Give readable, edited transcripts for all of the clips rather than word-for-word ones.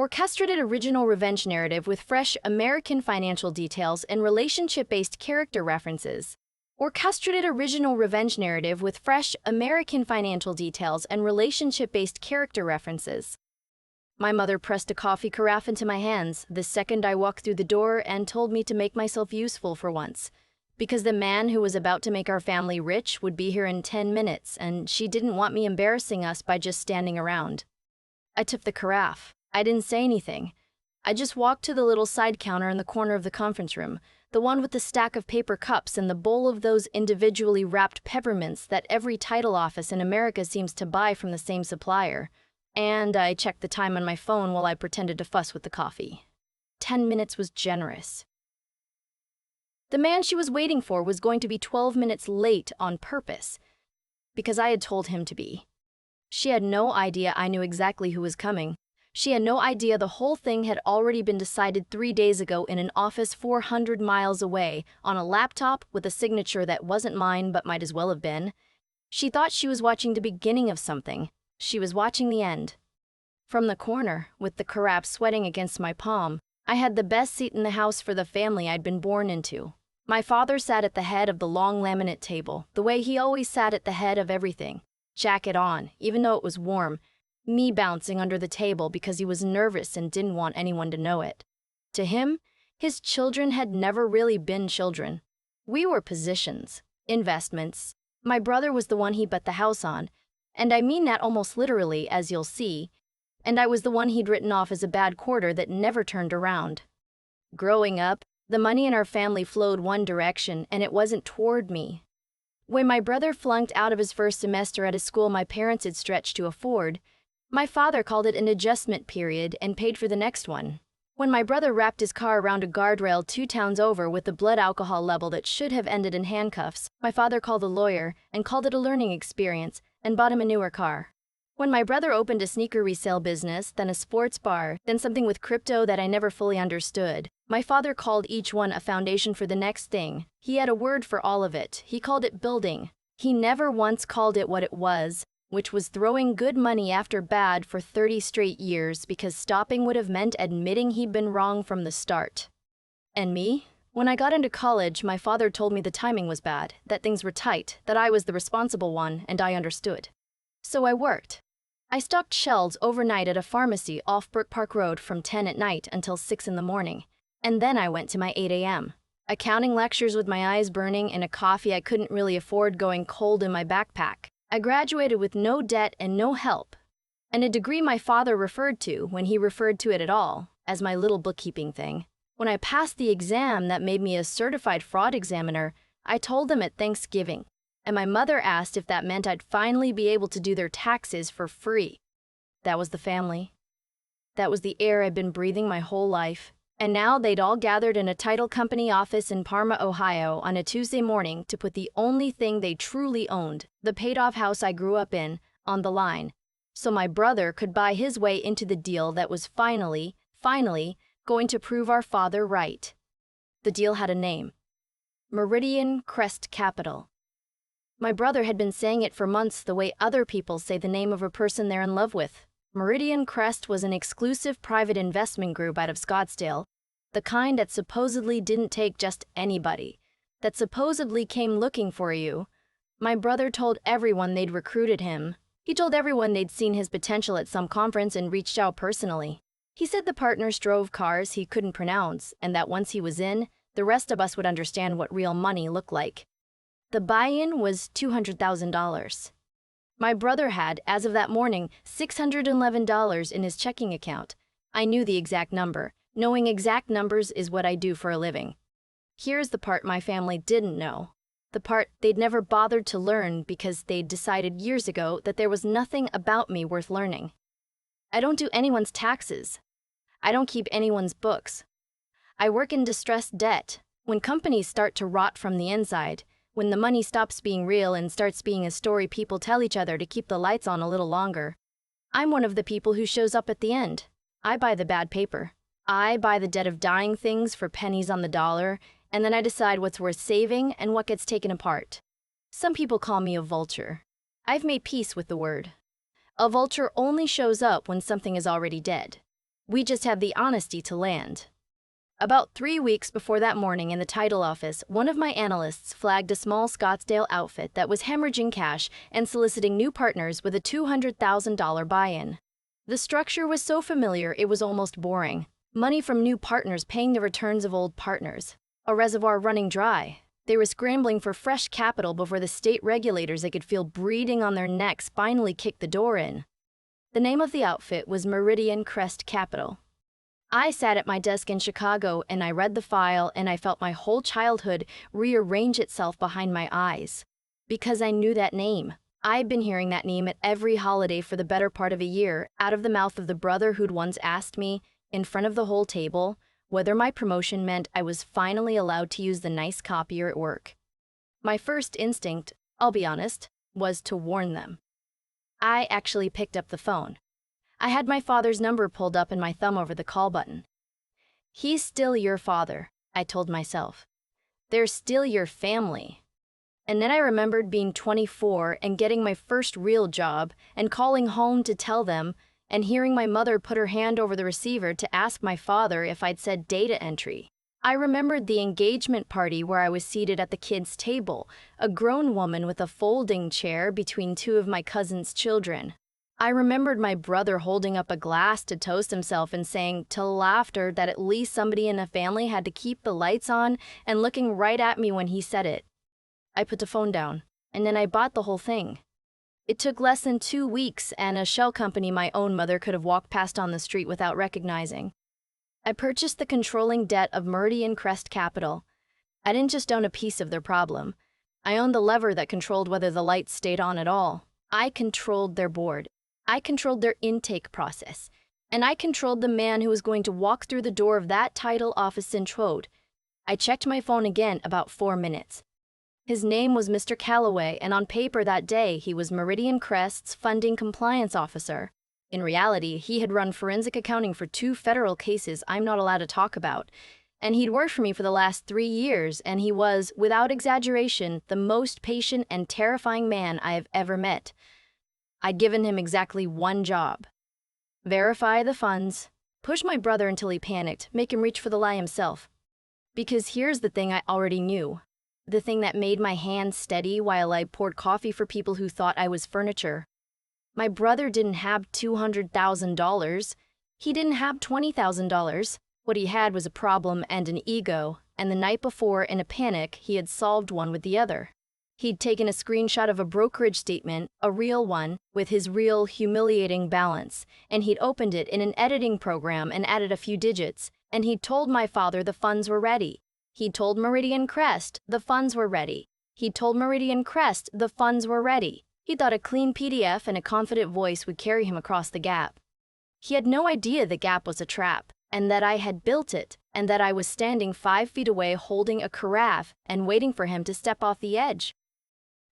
Orchestrated original revenge narrative with fresh American financial details and relationship-based character references. Orchestrated original revenge narrative with fresh American financial details and relationship-based character references. My mother pressed a coffee carafe into my hands the second I walked through the door and told me to make myself useful for once, because the man who was about to make our family rich would be here in 10 minutes, and she didn't want me embarrassing us by just standing around. I took the carafe. I didn't say anything. I just walked to the little side counter in the corner of the conference room, the one with the stack of paper cups and the bowl of those individually wrapped peppermints that every title office in America seems to buy from the same supplier. And I checked the time on my phone while I pretended to fuss with the coffee. 10 minutes was generous. The man she was waiting for was going to be 12 minutes late on purpose, because I had told him to be. She had no idea I knew exactly who was coming. She had no idea the whole thing had already been decided 3 days ago in an office 400 miles away, on a laptop with a signature that wasn't mine but might as well have been. She thought she was watching the beginning of something. She was watching the end. From the corner, with the carafe sweating against my palm, I had the best seat in the house for the family I'd been born into. My father sat at the head of the long laminate table, the way he always sat at the head of everything. Jacket on, even though it was warm, me bouncing under the table because he was nervous and didn't want anyone to know it. To him, his children had never really been children. We were positions, investments. My brother was the one he bet the house on, and I mean that almost literally, as you'll see, and I was the one he'd written off as a bad quarter that never turned around. Growing up, the money in our family flowed one direction, and it wasn't toward me. When my brother flunked out of his first semester at a school my parents had stretched to afford, my father called it an adjustment period and paid for the next one. When my brother wrapped his car around a guardrail 2 towns over with a blood alcohol level that should have ended in handcuffs, my father called a lawyer and called it a learning experience and bought him a newer car. When my brother opened a sneaker resale business, then a sports bar, then something with crypto that I never fully understood, my father called each one a foundation for the next thing. He had a word for all of it. He called it building. He never once called it what it was, which was throwing good money after bad for 30 straight years, because stopping would have meant admitting he'd been wrong from the start. And me? When I got into college, my father told me the timing was bad, that things were tight, that I was the responsible one, and I understood. So I worked. I stocked shelves overnight at a pharmacy off Brook Park Road from 10 at night until 6 in the morning, and then I went to my 8 a.m. accounting lectures with my eyes burning and a coffee I couldn't really afford going cold in my backpack. I graduated with no debt and no help, and a degree my father referred to, when he referred to it at all, as my little bookkeeping thing. When I passed the exam that made me a certified fraud examiner, I told them at Thanksgiving, and my mother asked if that meant I'd finally be able to do their taxes for free. That was the family. That was the air I'd been breathing my whole life. And now they'd all gathered in a title company office in Parma, Ohio on a Tuesday morning to put the only thing they truly owned, the paid-off house I grew up in, on the line, so my brother could buy his way into the deal that was finally going to prove our father right. The deal had a name. Meridian Crest Capital. My brother had been saying it for months the way other people say the name of a person they're in love with. Meridian Crest was an exclusive private investment group out of Scottsdale, the kind that supposedly didn't take just anybody, that supposedly came looking for you. My brother told everyone they'd recruited him. He told everyone they'd seen his potential at some conference and reached out personally. He said the partners drove cars he couldn't pronounce, and that once he was in, the rest of us would understand what real money looked like. The buy-in was $200,000. My brother had, as of that morning, $611 in his checking account. I knew the exact number. Knowing exact numbers is what I do for a living. Here's the part my family didn't know. The part they'd never bothered to learn because they'd decided years ago that there was nothing about me worth learning. I don't do anyone's taxes. I don't keep anyone's books. I work in distressed debt. When companies start to rot from the inside, when the money stops being real and starts being a story people tell each other to keep the lights on a little longer, I'm one of the people who shows up at the end. I buy the bad paper. I buy the debt of dying things for pennies on the dollar, and then I decide what's worth saving and what gets taken apart. Some people call me a vulture. I've made peace with the word. A vulture only shows up when something is already dead. We just have the honesty to land. About 3 weeks before that morning in the title office, one of my analysts flagged a small Scottsdale outfit that was hemorrhaging cash and soliciting new partners with a $200,000 buy-in. The structure was so familiar it was almost boring. Money from new partners paying the returns of old partners. A reservoir running dry. They were scrambling for fresh capital before the state regulators they could feel breathing on their necks finally kicked the door in. The name of the outfit was Meridian Crest Capital. I sat at my desk in Chicago and I read the file and I felt my whole childhood rearrange itself behind my eyes. Because I knew that name. I'd been hearing that name at every holiday for the better part of a year, out of the mouth of the brother who'd once asked me, in front of the whole table, whether my promotion meant I was finally allowed to use the nice copier at work. My first instinct, I'll be honest, was to warn them. I actually picked up the phone. I had my father's number pulled up and my thumb over the call button. He's still your father, I told myself. They're still your family. And then I remembered being 24 and getting my first real job and calling home to tell them and hearing my mother put her hand over the receiver to ask my father if I'd said data entry. I remembered the engagement party where I was seated at the kids' table, a grown woman with a folding chair between two of my cousin's children. I remembered my brother holding up a glass to toast himself and saying to laughter that at least somebody in the family had to keep the lights on and looking right at me when he said it. I put the phone down, and then I bought the whole thing. It took less than 2 weeks and a shell company my own mother could have walked past on the street without recognizing. I purchased the controlling debt of Meridian Crest Capital. I didn't just own a piece of their problem. I owned the lever that controlled whether the lights stayed on at all. I controlled their board. I controlled their intake process. And I controlled the man who was going to walk through the door of that title office in Trode. I checked my phone again about 4 minutes. His name was Mr. Calloway, and on paper that day he was Meridian Crest's funding compliance officer. In reality, he had run forensic accounting for 2 federal cases I'm not allowed to talk about, and he'd worked for me for the last 3 years, and he was, without exaggeration, the most patient and terrifying man I have ever met. I'd given him exactly one job. Verify the funds, push my brother until he panicked, make him reach for the lie himself. Because here's the thing I already knew. The thing that made my hands steady while I poured coffee for people who thought I was furniture. My brother didn't have $200,000. He didn't have $20,000. What he had was a problem and an ego, and the night before, in a panic, he had solved one with the other. He'd taken a screenshot of a brokerage statement, a real one, with his real humiliating balance, and he'd opened it in an editing program and added a few digits, and he'd told my father the funds were ready. He told Meridian Crest the funds were ready. He told Meridian Crest the funds were ready. He thought a clean PDF and a confident voice would carry him across the gap. He had no idea the gap was a trap, and that I had built it, and that I was standing 5 feet away holding a carafe and waiting for him to step off the edge.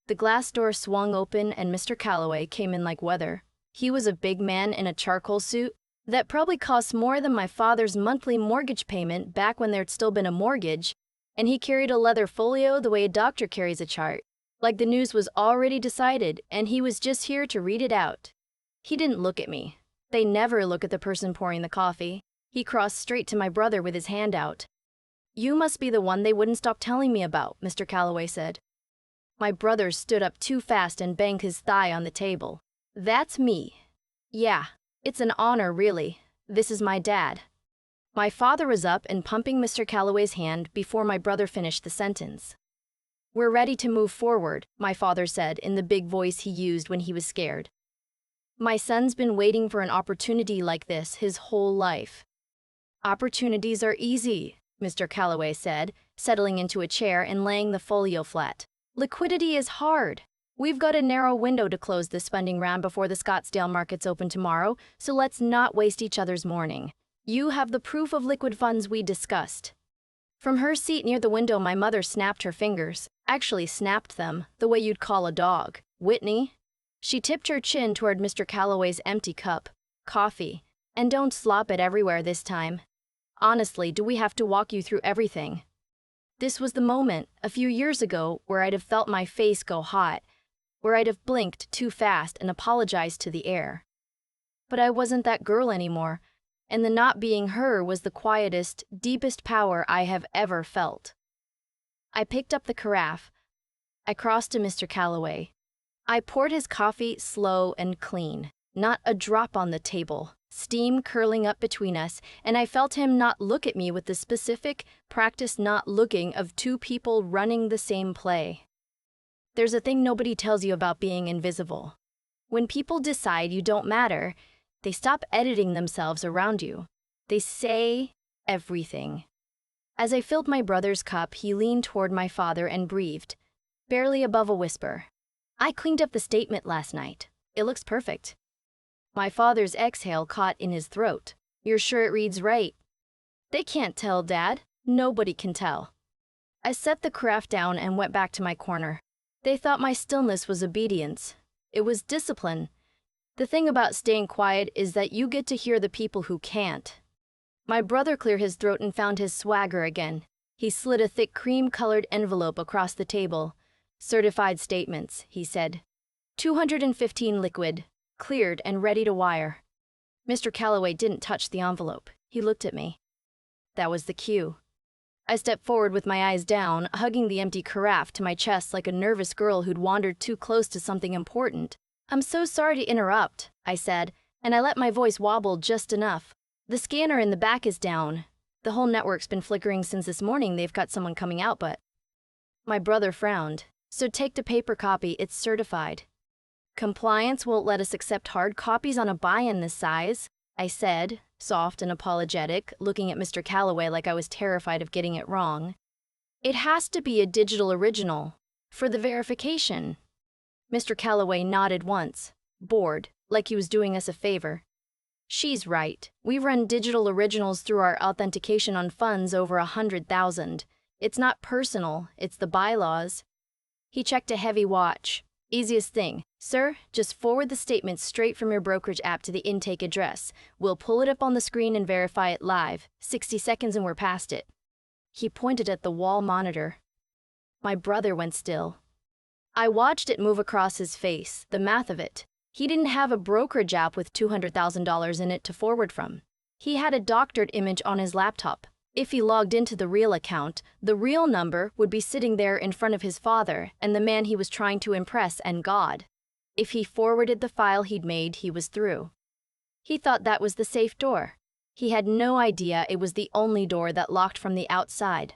The glass door swung open and Mr. Calloway came in like weather. He was a big man in a charcoal suit that probably cost more than my father's monthly mortgage payment back when there'd still been a mortgage, and he carried a leather folio the way a doctor carries a chart, like the news was already decided and he was just here to read it out. He didn't look at me. They never look at the person pouring the coffee. He crossed straight to my brother with his hand out. "You must be the one they wouldn't stop telling me about," Mr. Calloway said. My brother stood up too fast and banged his thigh on the table. "That's me. Yeah, it's an honor, really. This is my dad." My father was up and pumping Mr. Calloway's hand before my brother finished the sentence. "We're ready to move forward," my father said in the big voice he used when he was scared. "My son's been waiting for an opportunity like this his whole life." "Opportunities are easy," Mr. Calloway said, settling into a chair and laying the folio flat. "Liquidity is hard. We've got a narrow window to close this funding round before the Scottsdale markets open tomorrow, so let's not waste each other's morning. You have the proof of liquid funds we discussed." From her seat near the window, my mother snapped her fingers, actually snapped them, the way you'd call a dog. "Whitney." She tipped her chin toward Mr. Calloway's empty cup. "Coffee. And don't slop it everywhere this time. Honestly, do we have to walk you through everything?" This was the moment, a few years ago, where I'd have felt my face go hot, where I'd have blinked too fast and apologized to the air. But I wasn't that girl anymore. and the not being her was the quietest, deepest power I have ever felt. I picked up the carafe. I crossed to Mr. Calloway. I poured his coffee slow and clean, not a drop on the table, steam curling up between us, and I felt him not look at me with the specific, practiced not looking of two people running the same play. There's a thing nobody tells you about being invisible. When people decide you don't matter, they stop editing themselves around you. They say everything. As I filled my brother's cup, he leaned toward my father and breathed, barely above a whisper. I cleaned up the statement last night. It looks perfect. My father's exhale caught in his throat. You're sure it reads right? They can't tell, Dad. Nobody can tell. I set the carafe down and went back to my corner. They thought my stillness was obedience. It was discipline. The thing about staying quiet is that you get to hear the people who can't. My brother cleared his throat and found his swagger again. He slid a thick cream-colored envelope across the table. Certified statements, he said. 215 liquid, cleared and ready to wire. Mr. Calloway didn't touch the envelope. He looked at me. That was the cue. I stepped forward with my eyes down, hugging the empty carafe to my chest like a nervous girl who'd wandered too close to something important. I'm so sorry to interrupt, I said, and I let my voice wobble just enough. The scanner in the back is down. The whole network's been flickering since this morning. They've got someone coming out, but... My brother frowned. So take the paper copy, it's certified. Compliance won't let us accept hard copies on a buy-in this size, I said, soft and apologetic, looking at Mr. Calloway like I was terrified of getting it wrong. It has to be a digital original, for the verification. Mr. Calloway nodded once, bored, like he was doing us a favor. She's right. We run digital originals through our authentication on funds over 100,000. It's not personal, it's the bylaws. He checked a heavy watch. Easiest thing. Sir, just forward the statement straight from your brokerage app to the intake address. We'll pull it up on the screen and verify it live. 60 seconds and we're past it. He pointed at the wall monitor. My brother went still. I watched it move across his face, the math of it. He didn't have a brokerage app with $200,000 in it to forward from. He had a doctored image on his laptop. If he logged into the real account, the real number would be sitting there in front of his father and the man he was trying to impress and God. If he forwarded the file he'd made, he was through. He thought that was the safe door. He had no idea it was the only door that locked from the outside.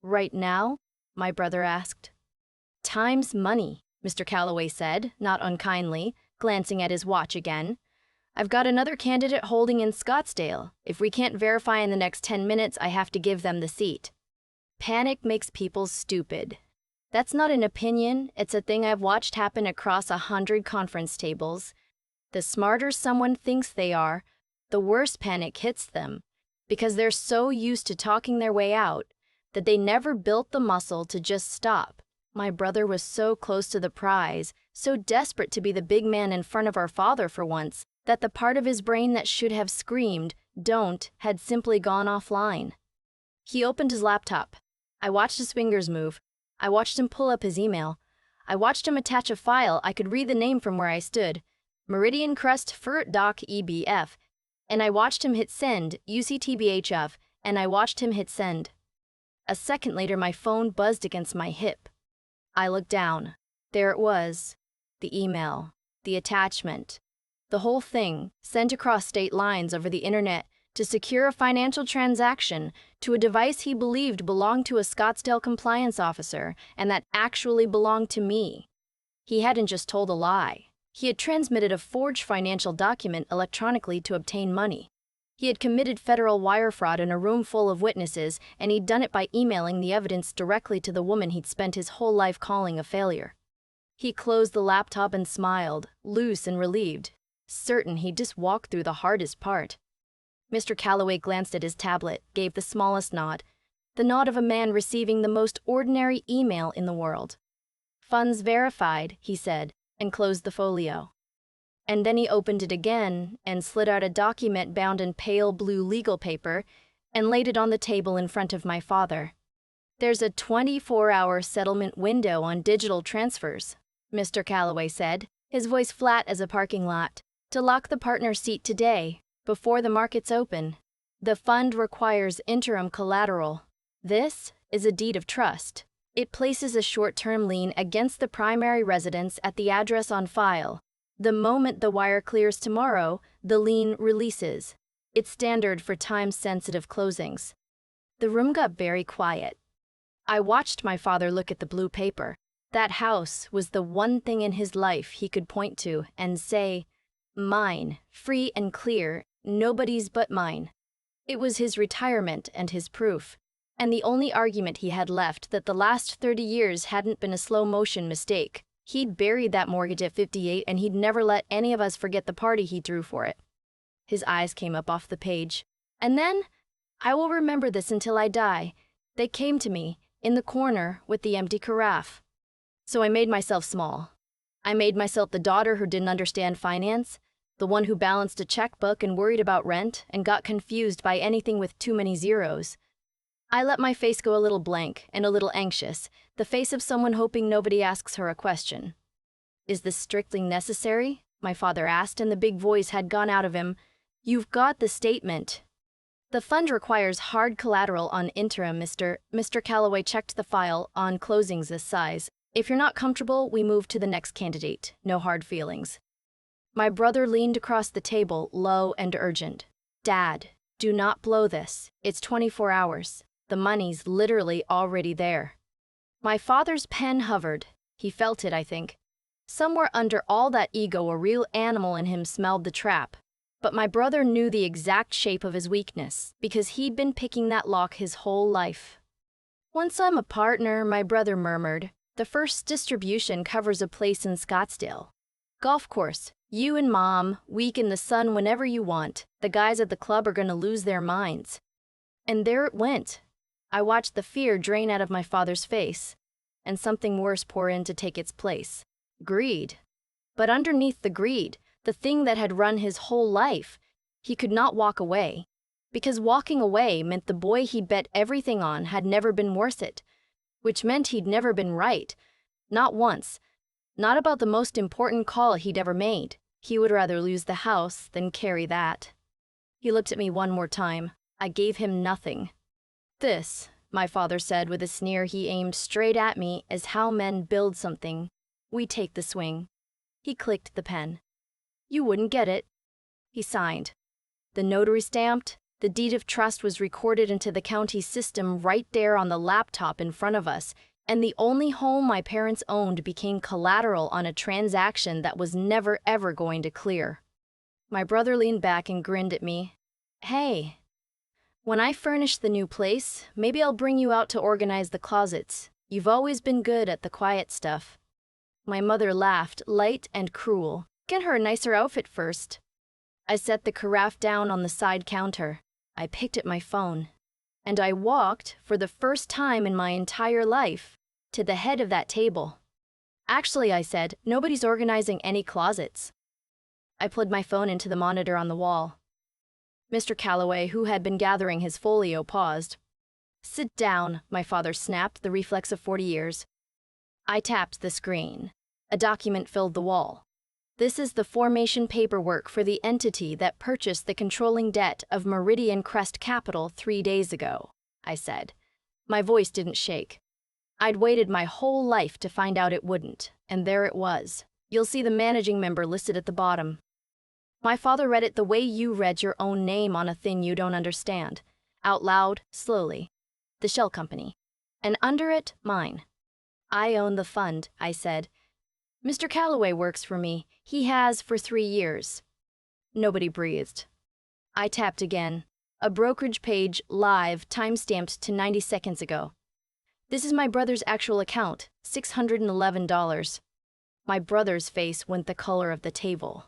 Right now? My brother asked. Time's money, Mr. Calloway said, not unkindly, glancing at his watch again. I've got another candidate holding in Scottsdale. If we can't verify in the next 10 minutes, I have to give them the seat. Panic makes people stupid. That's not an opinion, it's a thing I've watched happen across 100 conference tables. The smarter someone thinks they are, the worse panic hits them, because they're so used to talking their way out that they never built the muscle to just stop. My brother was so close to the prize, so desperate to be the big man in front of our father for once, that the part of his brain that should have screamed, "Don't," had simply gone offline. He opened his laptop. I watched his fingers move. I watched him pull up his email. I watched him attach a file. I could read the name from where I stood. Meridian Crest Furt Doc EBF. And I watched him hit send, UCTBHF, and I watched him hit send. A second later, my phone buzzed against my hip. I looked down. There it was. The email. The attachment. The whole thing, sent across state lines over the internet to secure a financial transaction to a device he believed belonged to a Scottsdale compliance officer and that actually belonged to me. He hadn't just told a lie. He had transmitted a forged financial document electronically to obtain money. He had committed federal wire fraud in a room full of witnesses, and he'd done it by emailing the evidence directly to the woman he'd spent his whole life calling a failure. He closed the laptop and smiled, loose and relieved, certain he'd just walked through the hardest part. Mr. Calloway glanced at his tablet, gave the smallest nod, the nod of a man receiving the most ordinary email in the world. Funds verified, he said, and closed the folio. And then he opened it again and slid out a document bound in pale blue legal paper and laid it on the table in front of my father. There's a 24-hour settlement window on digital transfers, Mr. Calloway said, his voice flat as a parking lot. To lock the partner seat today, before the markets open. The fund requires interim collateral. This is a deed of trust. It places a short-term lien against the primary residence at the address on file. The moment the wire clears tomorrow, the lien releases. It's standard for time-sensitive closings. The room got very quiet. I watched my father look at the blue paper. That house was the one thing in his life he could point to and say, "Mine, free and clear, nobody's but mine." It was his retirement and his proof, and the only argument he had left that the last 30 years hadn't been a slow-motion mistake. He'd buried that mortgage at 58, and he'd never let any of us forget the party he threw for it. His eyes came up off the page. And then, I will remember this until I die, they came to me, in the corner with the empty carafe. So I made myself small. I made myself the daughter who didn't understand finance, the one who balanced a checkbook and worried about rent and got confused by anything with too many zeros. I let my face go a little blank and a little anxious, the face of someone hoping nobody asks her a question. "Is this strictly necessary?" my father asked, and the big voice had gone out of him. "You've got the statement." "The fund requires hard collateral on interim, Mr. Calloway checked the file on closings this size. "If you're not comfortable, we move to the next candidate. No hard feelings." My brother leaned across the table, low and urgent. "Dad, do not blow this. It's 24 hours. The money's literally already there." My father's pen hovered. He felt it, I think. Somewhere under all that ego, a real animal in him smelled the trap. But my brother knew the exact shape of his weakness, because he'd been picking that lock his whole life. "Once I'm a partner," my brother murmured, "the first distribution covers a place in Scottsdale. Golf course, you and Mom, week in the sun whenever you want. The guys at the club are gonna lose their minds." And there it went. I watched the fear drain out of my father's face, and something worse pour in to take its place. Greed. But underneath the greed, the thing that had run his whole life, he could not walk away. Because walking away meant the boy he'd bet everything on had never been worth it, which meant he'd never been right. Not once. Not about the most important call he'd ever made. He would rather lose the house than carry that. He looked at me one more time. I gave him nothing. "This," my father said with a sneer he aimed straight at me, "is how men build something. We take the swing." He clicked the pen. "You wouldn't get it." He signed. The notary stamped. The deed of trust was recorded into the county system right there on the laptop in front of us, and the only home my parents owned became collateral on a transaction that was never ever going to clear. My brother leaned back and grinned at me. "Hey, when I furnish the new place, maybe I'll bring you out to organize the closets. You've always been good at the quiet stuff." My mother laughed, light and cruel. "Get her a nicer outfit first." I set the carafe down on the side counter. I picked at my phone. And I walked, for the first time in my entire life, to the head of that table. "Actually," I said, "nobody's organizing any closets." I plugged my phone into the monitor on the wall. Mr. Calloway, who had been gathering his folio, paused. "Sit down," my father snapped, the reflex of 40 years. I tapped the screen. A document filled the wall. "This is the formation paperwork for the entity that purchased the controlling debt of Meridian Crest Capital 3 days ago," I said. My voice didn't shake. I'd waited my whole life to find out it wouldn't, and there it was. "You'll see the managing member listed at the bottom." My father read it the way you read your own name on a thing you don't understand. Out loud, slowly. "The Shell Company." And under it, mine. "I own the fund," I said. "Mr. Calloway works for me. He has for 3 years." Nobody breathed. I tapped again. A brokerage page, live, time-stamped to 90 seconds ago. "This is my brother's actual account, $611. My brother's face went the color of the table.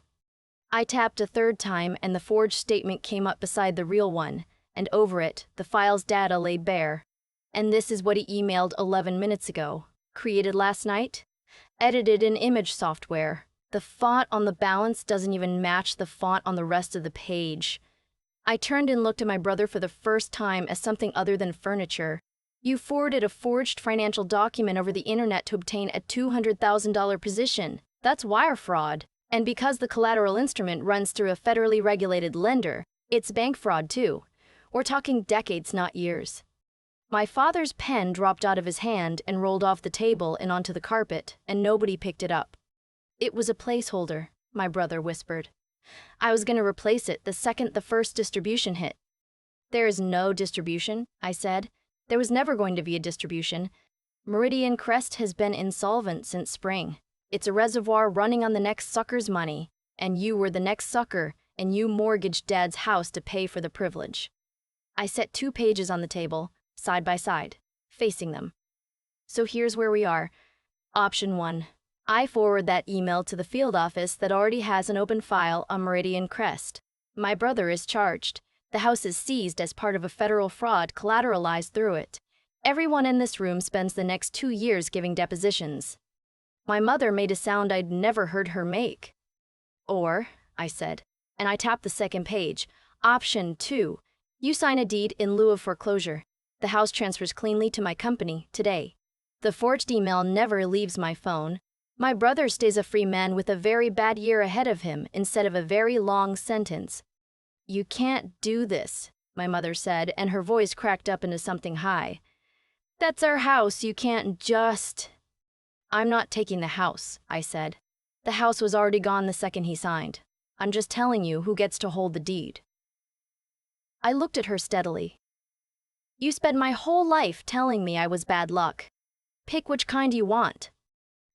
I tapped a third time, and the forged statement came up beside the real one, and over it, the file's data lay bare. And this is what he emailed 11 minutes ago. Created last night? Edited in image software. The font on the balance doesn't even match the font on the rest of the page. I turned and looked at my brother for the first time as something other than furniture. "You forwarded a forged financial document over the internet to obtain a $200,000 position. That's wire fraud." And because the collateral instrument runs through a federally regulated lender, it's bank fraud too. We're talking decades, not years. My father's pen dropped out of his hand and rolled off the table and onto the carpet, and nobody picked it up. It was a placeholder, my brother whispered. I was going to replace it the second the first distribution hit. There is no distribution, I said. There was never going to be a distribution. Meridian Crest has been insolvent since spring. It's a reservoir running on the next sucker's money, and you were the next sucker, and you mortgaged Dad's house to pay for the privilege. I set 2 pages on the table, side by side, facing them. So here's where we are. Option 1. I forward that email to the field office that already has an open file on Meridian Crest. My brother is charged. The house is seized as part of a federal fraud collateralized through it. Everyone in this room spends the next 2 years giving depositions. My mother made a sound I'd never heard her make. Or, I said, and I tapped the second page, option 2. You sign a deed in lieu of foreclosure. The house transfers cleanly to my company today. The forged email never leaves my phone. My brother stays a free man with a very bad year ahead of him instead of a very long sentence. You can't do this, my mother said, and her voice cracked up into something high. That's our house, you can't just... I'm not taking the house, I said. The house was already gone the second he signed. I'm just telling you who gets to hold the deed. I looked at her steadily. You spent my whole life telling me I was bad luck. Pick which kind you want.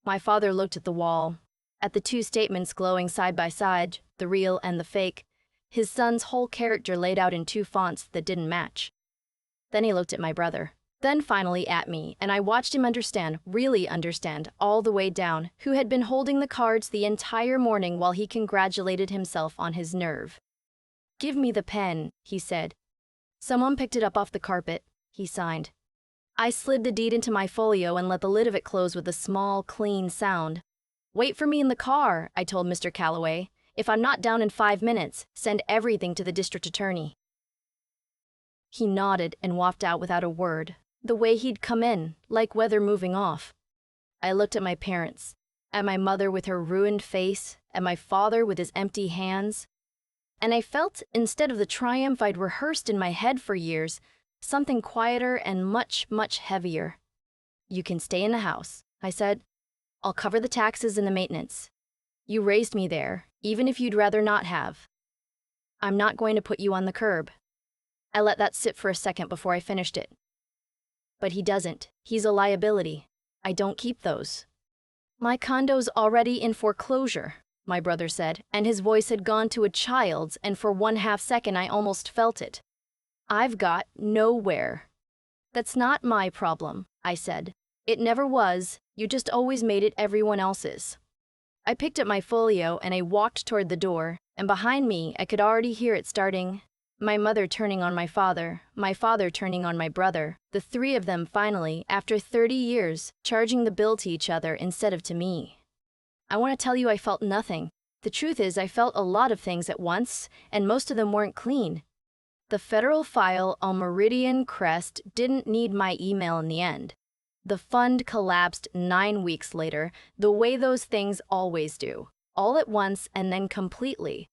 My father looked at the wall, at the 2 statements glowing side by side, the real and the fake, his son's whole character laid out in 2 fonts that didn't match. Then he looked at my brother. Then finally at me, and I watched him understand, really understand, all the way down, who had been holding the cards the entire morning while he congratulated himself on his nerve. Give me the pen, he said. Someone picked it up off the carpet, he signed. I slid the deed into my folio and let the lid of it close with a small, clean sound. Wait for me in the car, I told Mr. Calloway. If I'm not down in 5 minutes, send everything to the district attorney. He nodded and walked out without a word. The way he'd come in, like weather moving off. I looked at my parents, at my mother with her ruined face, at my father with his empty hands, and I felt, instead of the triumph I'd rehearsed in my head for years, something quieter and much, much heavier. You can stay in the house, I said. I'll cover the taxes and the maintenance. You raised me there, even if you'd rather not have. I'm not going to put you on the curb. I let that sit for a second before I finished it. But he doesn't. He's a liability. I don't keep those. My condo's already in foreclosure, my brother said, and his voice had gone to a child's, and for 1/2 second I almost felt it. I've got nowhere. That's not my problem, I said. It never was. You just always made it everyone else's. I picked up my folio and I walked toward the door, and behind me I could already hear it starting. My mother turning on my father turning on my brother, the 3 of them finally, after 30 years, charging the bill to each other instead of to me. I want to tell you I felt nothing. The truth is I felt a lot of things at once, and most of them weren't clean. The federal file on Meridian Crest didn't need my email in the end. The fund collapsed 9 weeks later, the way those things always do, all at once and then completely.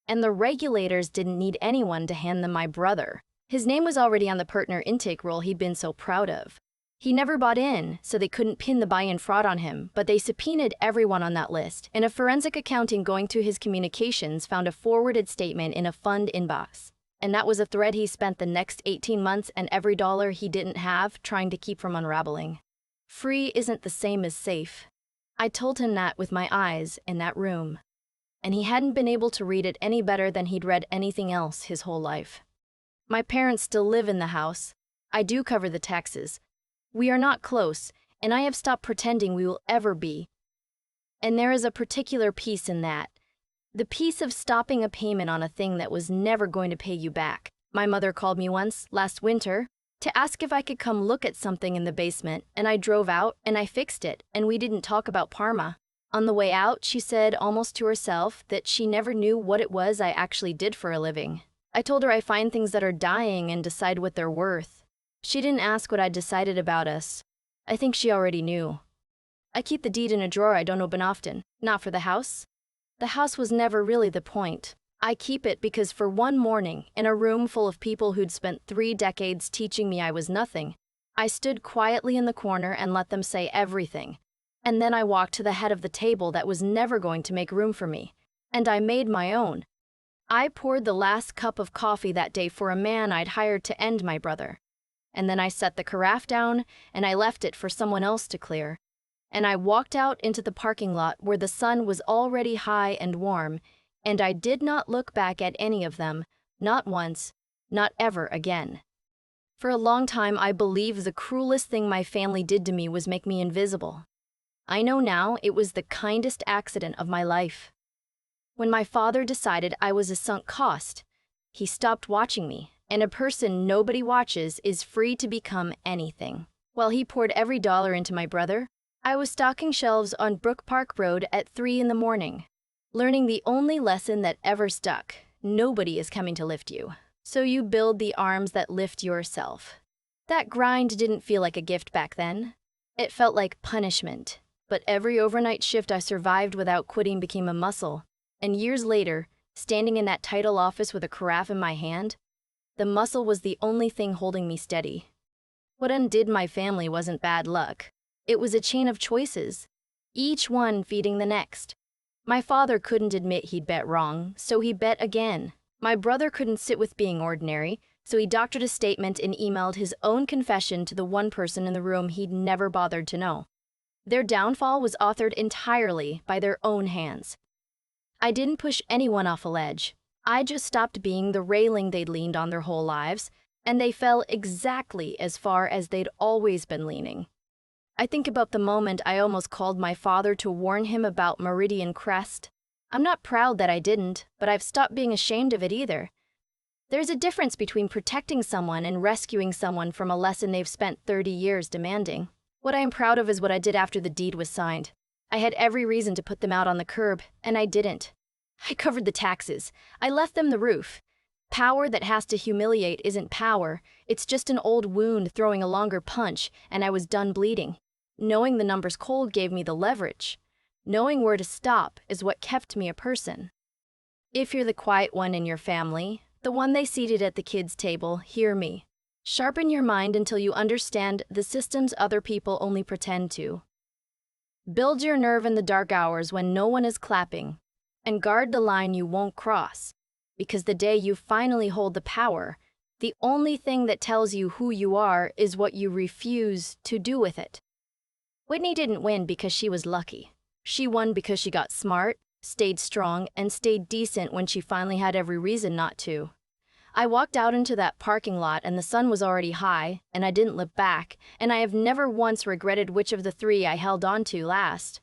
And the regulators didn't need anyone to hand them my brother. His name was already on the partner intake roll he'd been so proud of. He never bought in, so they couldn't pin the buy-in fraud on him, but they subpoenaed everyone on that list, and a forensic accounting going through his communications found a forwarded statement in a fund inbox. And that was a thread he spent the next 18 months and every dollar he didn't have trying to keep from unraveling. Free isn't the same as safe. I told him that with my eyes in that room. And he hadn't been able to read it any better than he'd read anything else his whole life. My parents still live in the house. I do cover the taxes. We are not close, and I have stopped pretending we will ever be. And there is a particular piece in that. The piece of stopping a payment on a thing that was never going to pay you back. My mother called me once, last winter, to ask if I could come look at something in the basement, and I drove out and I fixed it, and we didn't talk about Parma. On the way out, she said, almost to herself, that she never knew what it was I actually did for a living. I told her I find things that are dying and decide what they're worth. She didn't ask what I'd decided about us. I think she already knew. I keep the deed in a drawer I don't open often. Not for the house. The house was never really the point. I keep it because for one morning, in a room full of people who'd spent 3 decades teaching me I was nothing, I stood quietly in the corner and let them say everything. And then I walked to the head of the table that was never going to make room for me, and I made my own. I poured the last cup of coffee that day for a man I'd hired to end my brother. And then I set the carafe down, and I left it for someone else to clear. And I walked out into the parking lot where the sun was already high and warm, and I did not look back at any of them, not once, not ever again. For a long time, I believed the cruelest thing my family did to me was make me invisible. I know now it was the kindest accident of my life. When my father decided I was a sunk cost, he stopped watching me, and a person nobody watches is free to become anything. While he poured every dollar into my brother, I was stocking shelves on Brook Park Road at 3 in the morning, learning the only lesson that ever stuck: nobody is coming to lift you, so you build the arms that lift yourself. That grind didn't feel like a gift back then. It felt like punishment, but every overnight shift I survived without quitting became a muscle, and years later, standing in that title office with a carafe in my hand, the muscle was the only thing holding me steady. What undid my family wasn't bad luck. It was a chain of choices, each one feeding the next. My father couldn't admit he'd bet wrong, so he bet again. My brother couldn't sit with being ordinary, so he doctored a statement and emailed his own confession to the one person in the room he'd never bothered to know. Their downfall was authored entirely by their own hands. I didn't push anyone off a ledge. I just stopped being the railing they'd leaned on their whole lives, and they fell exactly as far as they'd always been leaning. I think about the moment I almost called my father to warn him about Meridian Crest. I'm not proud that I didn't, but I've stopped being ashamed of it either. There's a difference between protecting someone and rescuing someone from a lesson they've spent 30 years demanding. What I am proud of is what I did after the deed was signed. I had every reason to put them out on the curb, and I didn't. I covered the taxes. I left them the roof. Power that has to humiliate isn't power. It's just an old wound throwing a longer punch, and I was done bleeding. Knowing the numbers cold gave me the leverage. Knowing where to stop is what kept me a person. If you're the quiet one in your family, the one they seated at the kids' table, hear me. Sharpen your mind until you understand the systems other people only pretend to. Build your nerve in the dark hours when no one is clapping, and guard the line you won't cross, because the day you finally hold the power, the only thing that tells you who you are is what you refuse to do with it. Whitney didn't win because she was lucky. She won because she got smart, stayed strong, and stayed decent when she finally had every reason not to. I walked out into that parking lot and the sun was already high, and I didn't look back, and I have never once regretted which of the three I held on to last.